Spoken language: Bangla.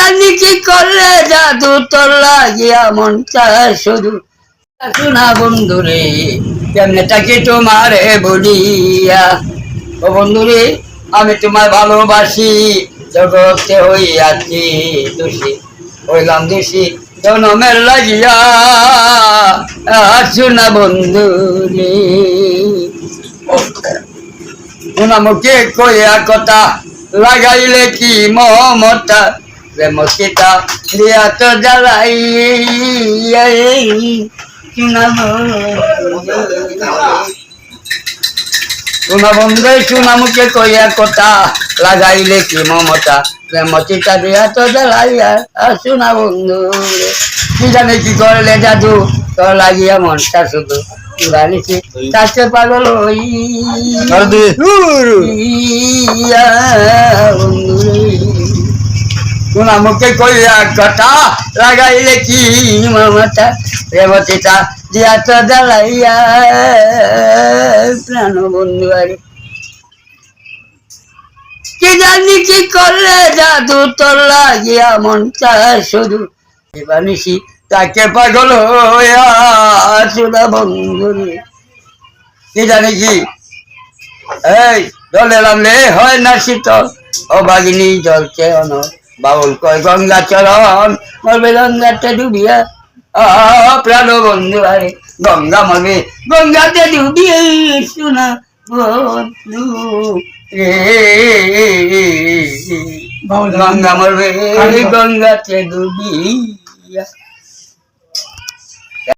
জানি কি করলে জাদু তোর লাগিয়া মন চায় শুধু শোনা বন্ধুরে কেমনে তাকে তোমারে বলিয়া ও বন্ধুরে আমি তোমায় ভালোবাসি জগতে হইয়াছি দোষী হইলাম দোষী জনমের লাগিয়া শোনা বন্ধুরে মুখে কইয়া কথা লাগাইলে কি মমতা প্রেমকিতা দিয়া তো জ্বালাই শোনা বন্ধু শোনা মুখে কইয়া কথা লাগাইলে কি মমতা প্রেমকিতা দিয়া তো জ্বালাইয়া শোনা বন্ধু কি জানে কি করলে জাদু তোর লাগিয়া মনটা শুধু জানিছি কাছে পাগল হই শোনা মুখে কইয়া কথা লাগাইলে কি মমতা প্রেমকিতা দিয়া তো জ্বালাইয়া প্রাণ বন্ধু আরে কি জানি কি করলে জাদু তোর লাগিয়া মন চায় শুধু বানিসি তাকে পাগল হইয়া শোনা বন্ধু কি জানি কি এই জলে নামলে হয় না শীতল ও বাগিনী জলছে অন বাউল কয় গঙ্গা চরণ মরবে গঙ্গাতে ডুবিয়া প্রাণ বন্ধু আরে গঙ্গা মরবে গঙ্গাতে ডুবিয়ে শোনা বন্ধু রে গঙ্গা মরবে গঙ্গাতে ডুবিয়া